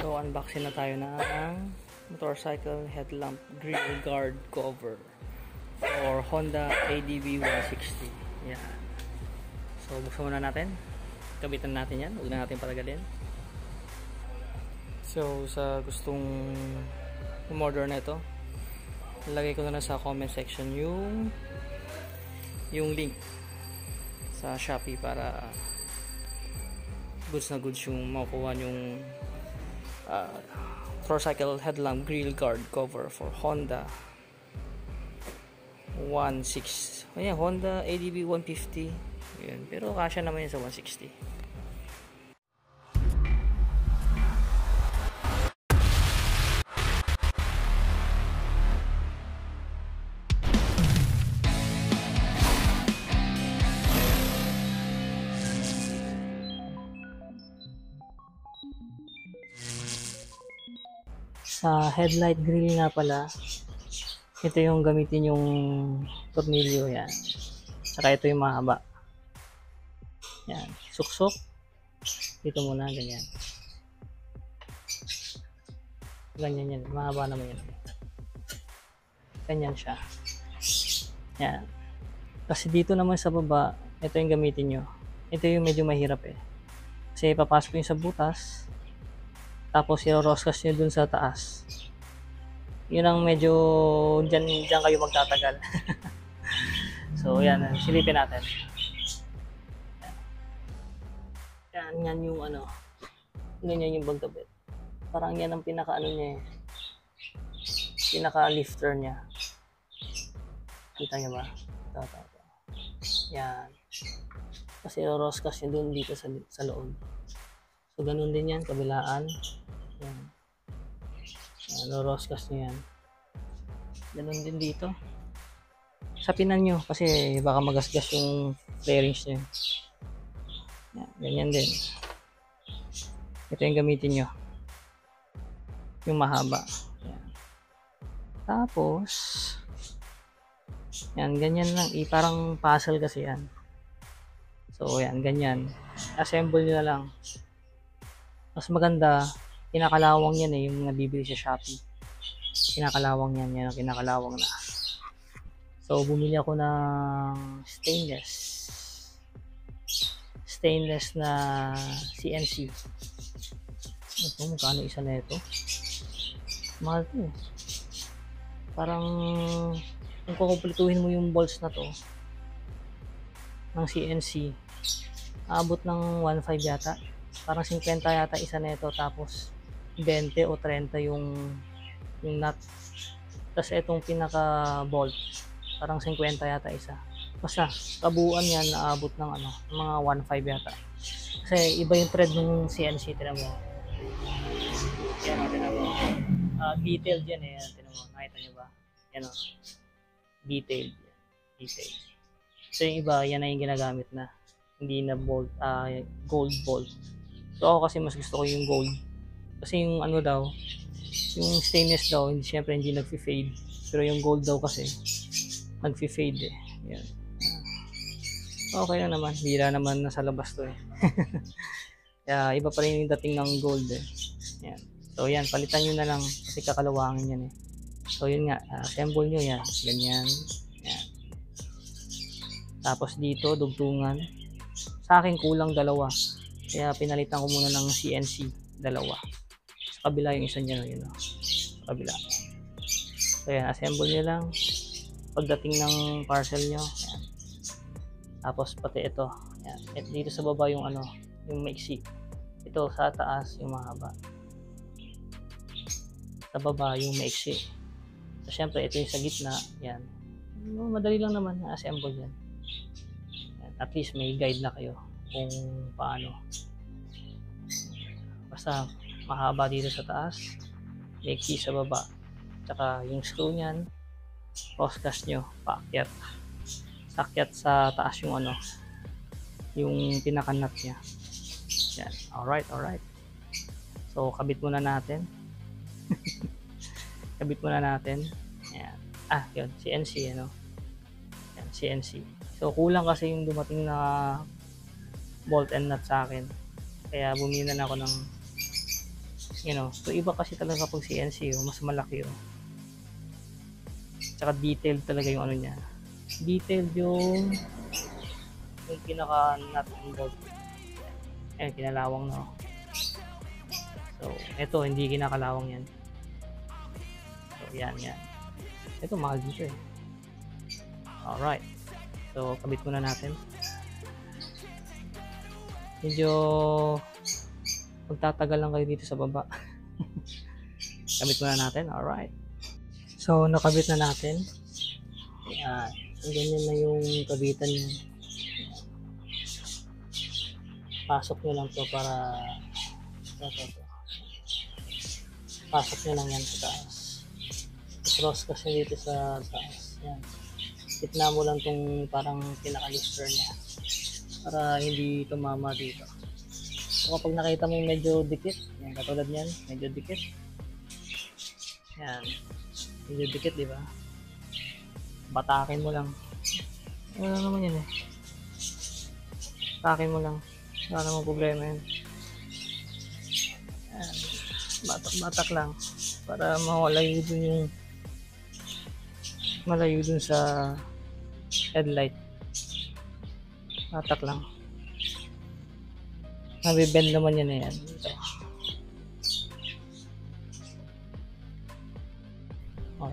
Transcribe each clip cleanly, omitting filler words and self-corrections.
So, unboxing na tayo ng motorcycle headlamp grill guard cover for Honda ADV 160. Yan. So, buksan muna natin. Kabitan natin yan. Huwag na natin patagalin. So, sa gustong umorder na ito, nalagay ko na lang sa comment section yung link sa Shopee para goods na goods yung makukuha yung motorcycle headlamp grill guard cover for Honda 160. Ayan, Honda ADV 150. Ayan, pero kasya naman yun sa 160. Sa headlight grill nga pala, ito yung gamitin yung tornilyo yan. Saka ito yung mahaba. Yan, suksok. Dito muna, ganyan. Ganyan yan, mahaba naman yan. Ganyan siya. Yan. Kasi dito naman sa baba, ito yung gamitin nyo. Ito yung medyo mahirap eh. Kasi papasok yung sa butas. Tapos i-roscas nyo dun sa taas. Yun ang medyo dyan kayo magtatagal. So yan, silipin natin. Yan yung ano. Ganyan yung bagkabit. Parang yan ang pinaka ano niya eh. Pinaka lifter niya. Kita nyo ba? Ito. Yan. Kasi i-roscas nyo dun dito sa loob. So ganun din yan, kabilaan. Yan. Roscas nyo yan. Ganun din dito. Sapinan nyo kasi baka magasgas yung bearings nyo. Yan, ganyan din. Ito yung gamitin nyo. Yung mahaba. Yan. Tapos yan, ganyan lang. Parang puzzle kasi yan. So yan, ganyan. Assemble nyo na lang. Mas maganda, kinakalawang yan eh, yung nabibili sa Shopee. Kinakalawang yan ang kinakalawang na. So, bumili ako ng stainless na CNC. Ito, magkano isa na ito? Mahal ito eh. Parang, kung kukumpletuhin mo yung bolts na to, ng CNC, aabot ng 1.5 yata. Parang 50 yata isa nito, tapos 20 o 30 yung nut. Tapos itong pinaka bolt, parang 50 yata isa. Basta kabuuan yan naabot ng ano, mga 1.5 yata. Kasi iba yung thread ng CNC, tinan mo. Yan, tinan mo. Detailed yan eh, tinan mo. Nakita nyo ba? Yan o. Detailed. Detailed. So yung iba, yan na yung ginagamit na. Hindi na bolt, gold bolt. So ako kasi mas gusto ko yung gold. Kasi yung ano daw, yung stainless daw, syempre hindi nagfi-fade. Pero yung gold daw kasi, nagfi-fade eh. Yan. Okay lang naman. Hira naman nasa labas to eh. Kaya iba pa rin yung dating ng gold eh. Yan. So yan, palitan nyo na lang kasi kakalawangin yan eh. So yun nga, assemble nyo yan. Ganyan. Yan. Tapos dito, dugtungan. Sa akin kulang dalawa. Kaya pinalitan ko muna ng CNC, dalawa. Sa kabila yung isa niya, yun o. Sa kabila. So yan, assemble nyo lang. Pagdating ng parcel nyo, yan. Tapos pati ito, yan. At dito sa baba yung ano, yung maiksi. Ito sa taas yung mahaba. Sa baba yung maiksi. So syempre ito yung sa gitna, yan. Madali lang naman assemble yan. At least may guide na kayo kung paano. Basta mahaba dito sa taas, maiksi sa baba, tsaka yung screw nyan, roscas nyo, paakyat, sakyat sa taas yung ano, yung pinakanat nya. Yan. Alright. So kabit muna natin. Yan. Yun, CNC ano. Yan, CNC. So kulang kasi yung dumating na bolt and nut sa akin. Kaya bumili na ako ng So iba kasi talaga pag CNC, mas malaki yun. Tsaka detailed talaga yung ano niya. Detailed yung pinaka nut and bolt. Ayan, kinalawang na. So, ito, hindi kinakalawang yan. So, yan. Ito, mahal dito eh. Alright. So, kabit muna natin. Medyo magtatagal lang kayo dito sa baba. Kabit muna natin. Alright. So, nakabit na natin. Ayan. So, ganyan na yung kabitan niya. Pasok nyo lang to para pasok nyo lang yan sa taas. Cross kasi dito sa taas. Yan. Itna mo lang tong parang pinaka-lister niya para hindi tumama dito. So kapag nakita mo medyo dikit, yan, katulad niyan, medyo dikit. Yan. Medyo dikit, di ba? Batakin mo lang. Wala naman yan eh. Batakin mo lang. Wala namang problema yan. Yan. Batak lang para malayo dun sa headlight. Batak lang. Nabibend naman yan na yan. Ito.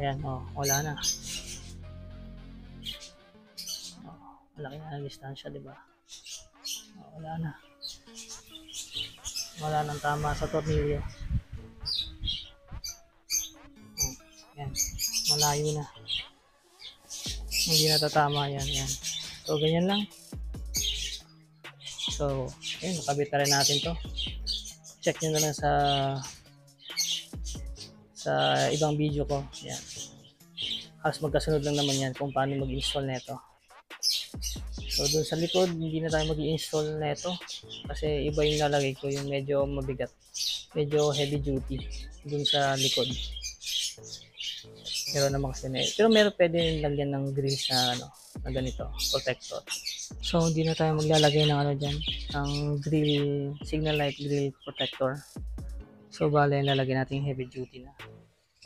Yan. Wala na. Malaki na ang distansya, diba? Wala na. Wala nang tama sa tornilyo. Yan. Malayo na. Hindi natatama yan. So, ganyan lang. So, ayun, nakabit na rin natin to. Check nyo na lang sa ibang video ko. Yan. Halos magkasunod lang naman yan kung paano mag-install nito. So, dun sa likod, hindi na tayo mag-install nito kasi iba yung lalagay ko, yung medyo mabigat. Medyo heavy duty dun sa likod. Meron naman kasi pero meron pwede lagyan ng grills na na ganito, protector. So hindi na tayo maglalagay ng dyan, ng grill, signal light grill protector. So bale lalagyan natin yung heavy duty na.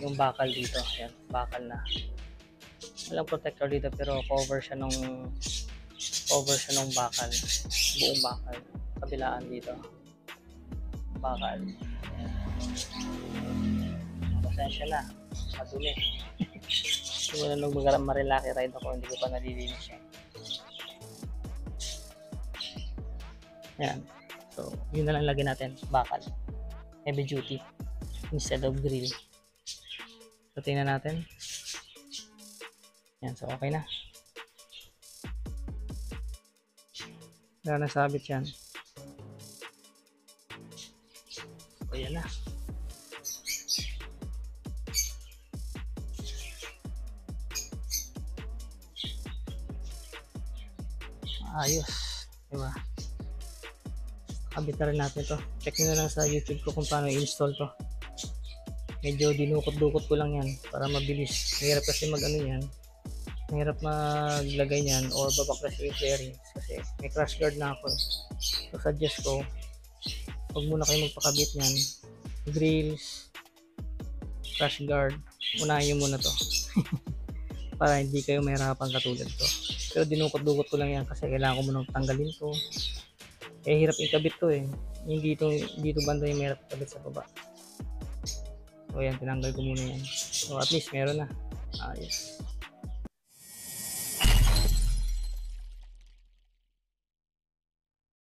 Yung bakal dito, yan, bakal na. Walang protector dito pero cover siya nung bakal. Buong bakal. Kabilaan dito. Bakal. Pasensya na. Madumi. Simula nung Marilaki ride ako, hindi ko pa nalilinis yan. Yan. So, yun na lang lagyan natin. Bakal. Heavy duty. Instead of grill. So, tingnan natin. Yan. So, okay na. Wala na sabit yan. So, yan na. Ayos, diba? Kabit na rin natin to. Check nyo na lang sa YouTube ko kung paano i-install to. Medyo dinukot-dukot ko lang yan para mabilis. Mahirap kasi yan. Mahirap maglagay yan or babaklas yung bearings kasi may crash guard na ako. So suggest ko, huwag muna kayo magpakabit yan. Grills, crash guard, unahin nyo muna to. Para hindi kayo mahirapan katulad to. Pero dinukot-dukot ko lang yan kasi kailangan ko munang tanggalin to. Hirap ikabit to eh. Hindi dito banda yung mahirap ikabit sa baba. So yan, tinanggal ko muna yan. So at least meron na. Ayos.